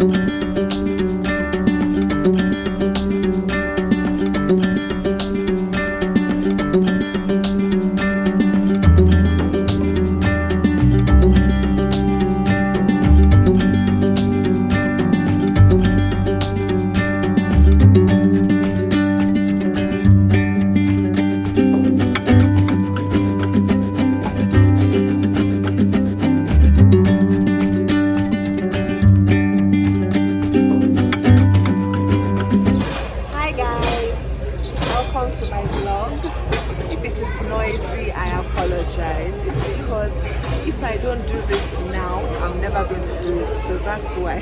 Hi guys, welcome to my vlog. If it is noisy, I apologize. It's because if I don't do this now, I'm never going to do it. So that's why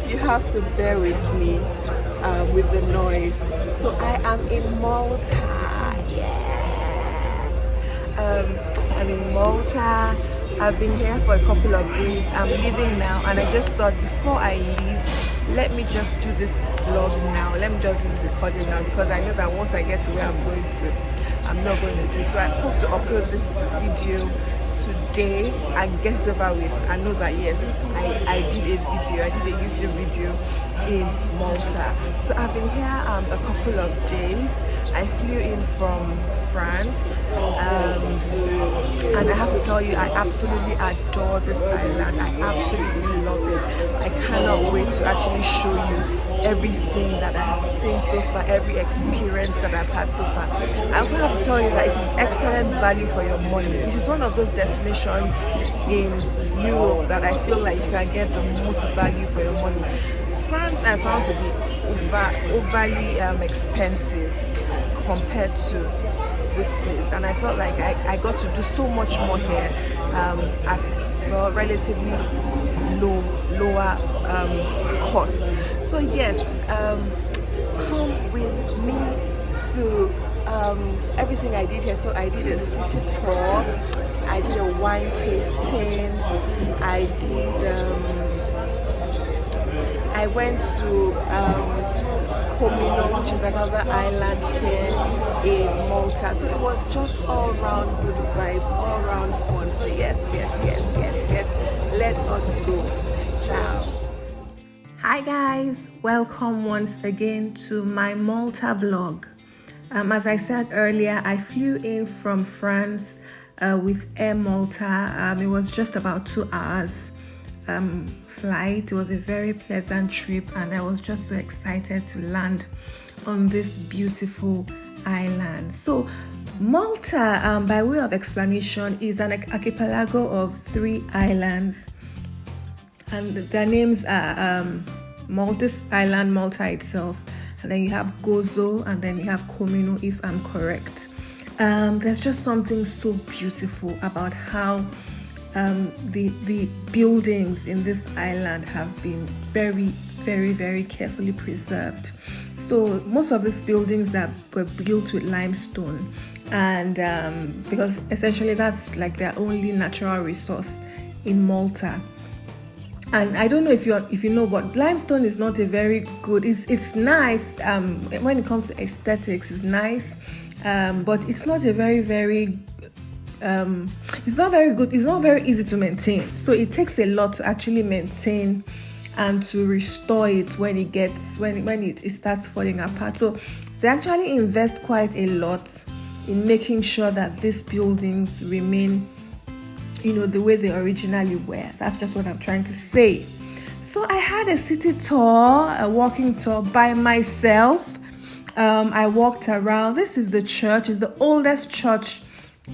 you have to bear with me with the noise. So I am in Malta. Yes. I'm in Malta. I've been here for a couple of days. I'm leaving now, and I just thought before I leave, let me just do this vlog now. Let me just do this recording now, because I know that once I get to where I'm going to, I'm not going to do. So I hope to upload this video today and get it over with. I know that yes, I did a video, I did a YouTube video in Malta. So I've been here a couple of days. I flew in from France, and I have to tell you, I absolutely adore this island. I absolutely love it. I cannot wait to actually show you everything that I have seen so far, every experience that I've had so far. I also have to tell you that it is excellent value for your money. It is one of those destinations in Europe that I feel like you can get the most value for your money. France I found to be overly expensive compared to this place, and I felt like I got to do so much more here at relatively lower cost. So yes, come with me to everything I did here. So I did a city tour, I did a wine tasting, I went to Comino, which is another island here in Malta. So it was just all around good vibes, all around fun. So yes, let us go. Ciao. Hi guys, welcome once again to my Malta vlog. As I said earlier, I flew in from France with Air Malta. It was just about 2 hours flight. It was a very pleasant trip, and I was just so excited to land on this beautiful island. So Malta, by way of explanation, is an archipelago of 3 islands, and their names are Maltese Island, Malta itself, and then you have Gozo, and then you have Comino, if I'm correct. There's just something so beautiful about how the buildings in this island have been very carefully preserved. So most of these buildings that were built with limestone, and because essentially that's like their only natural resource in Malta. And I don't know if you know, but limestone is not a very good. It's nice when it comes to aesthetics. It's nice, but it's not a very it's not very good. It's not very easy to maintain. So it takes a lot to actually maintain and to restore it when it starts falling apart. So they actually invest quite a lot in making sure that these buildings remain, the way they originally were. That's just what I'm trying to say. So I had a city tour, a walking tour by myself. I walked around. This is the church. It's the oldest church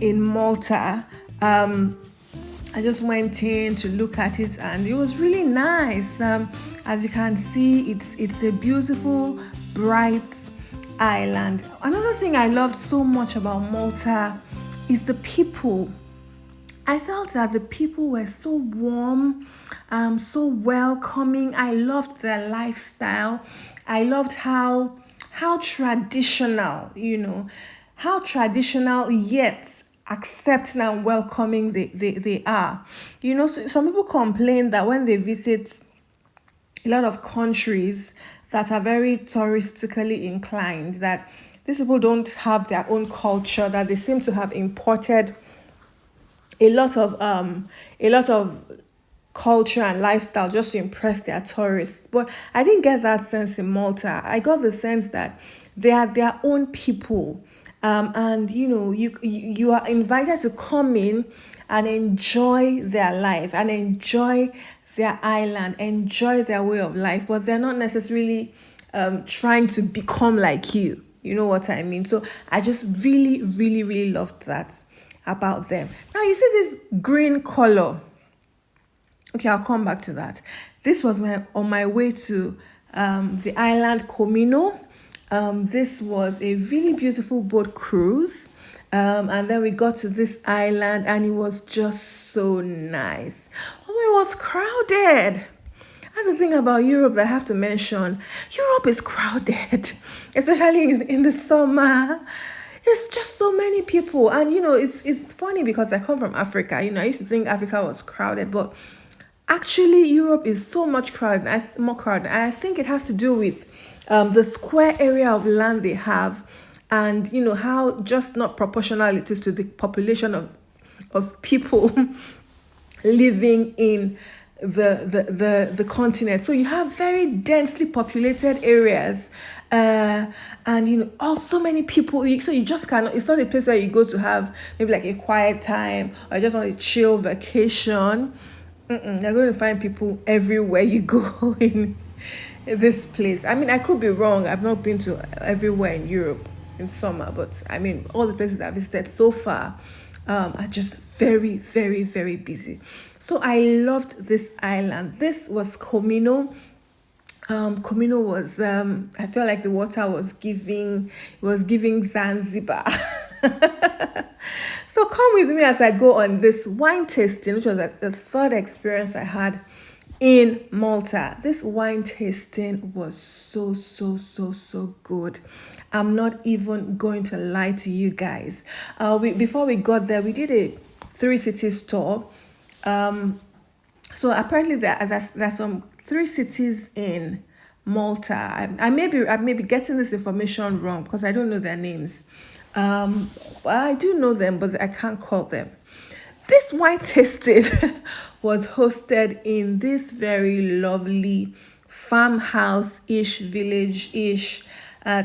in Malta. I just went in to look at it, and it was really nice. As you can see, it's a beautiful, bright island. Another thing I loved so much about Malta is the people. I felt that the people were so warm, so welcoming. I loved their lifestyle. I loved how traditional, how traditional yet accepting and welcoming they are. So some people complain that when they visit a lot of countries that are very touristically inclined, that these people don't have their own culture, that they seem to have imported a lot of culture and lifestyle just to impress their tourists. But I didn't get that sense in Malta. I got the sense that they are their own people. And you are invited to come in and enjoy their life and enjoy their island, enjoy their way of life, but they're not necessarily trying to become like you. You know what I mean? So I just really, really, really loved that about them. Now you see this green color. Okay, I'll come back to that. This was on my way to the island Comino. This was a really beautiful boat cruise. And then we got to this island and it was just so nice. Although it was crowded. That's the thing about Europe that I have to mention. Europe is crowded, especially in the summer. It's just so many people. And, it's funny because I come from Africa. I used to think Africa was crowded, but actually Europe is so much crowded, more crowded. And I think it has to do with the square area of land they have and, how just not proportional it is to the population of people living in the continent. So you have very densely populated areas and so many people, so you just cannot, it's not a place where you go to have maybe like a quiet time or just want a chill vacation. You're going to find people everywhere you go in this place. I mean, I could be wrong. I've not been to everywhere in Europe in summer, but I mean, all the places I've visited so far are just very, very, very busy. So I loved this island. This was Comino. Comino was, I felt like the water was giving Zanzibar. So come with me as I go on this wine tasting, which was the third experience I had in Malta. This wine tasting was so, so, so, so good. I'm not even going to lie to you guys. Before we got there, we did a 3 cities tour. So apparently there's some 3 cities in Malta. I may be getting this information wrong because I don't know their names. I do know them, but I can't call them. This wine tasting was hosted in this very lovely farmhouse-ish, village-ish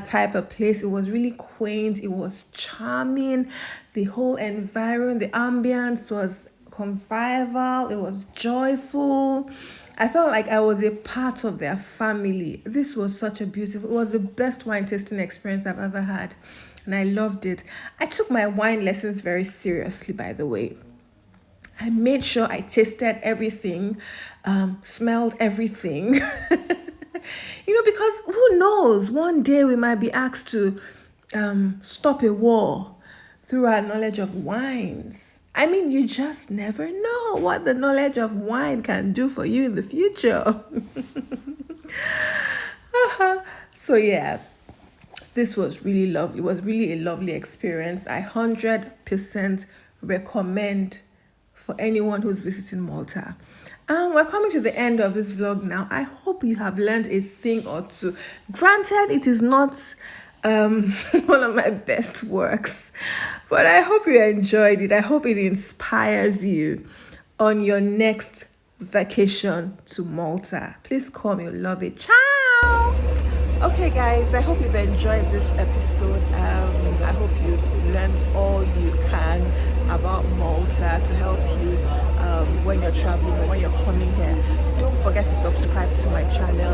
type of place. It was really quaint. It was charming. The whole environment, the ambience was convivial. It was joyful. I felt like I was a part of their family. This was it was the best wine tasting experience I've ever had. And I loved it. I took my wine lessons very seriously, by the way. I made sure I tasted everything, smelled everything. Because who knows, one day we might be asked to stop a war through our knowledge of wines. I mean, you just never know what the knowledge of wine can do for you in the future. So yeah, this was really lovely. It was really a lovely experience. I 100% recommend for anyone who's visiting Malta. We're coming to the end of this vlog now. I hope you have learned a thing or two. Granted, it is not one of my best works, but I hope you enjoyed it. I hope it inspires you on your next vacation to Malta. Please come, you'll love it. Ciao! Okay guys, I hope you've enjoyed this episode. I hope you learned all you can about Malta to help you when you're traveling or when you're coming here. Don't forget to subscribe to my channel,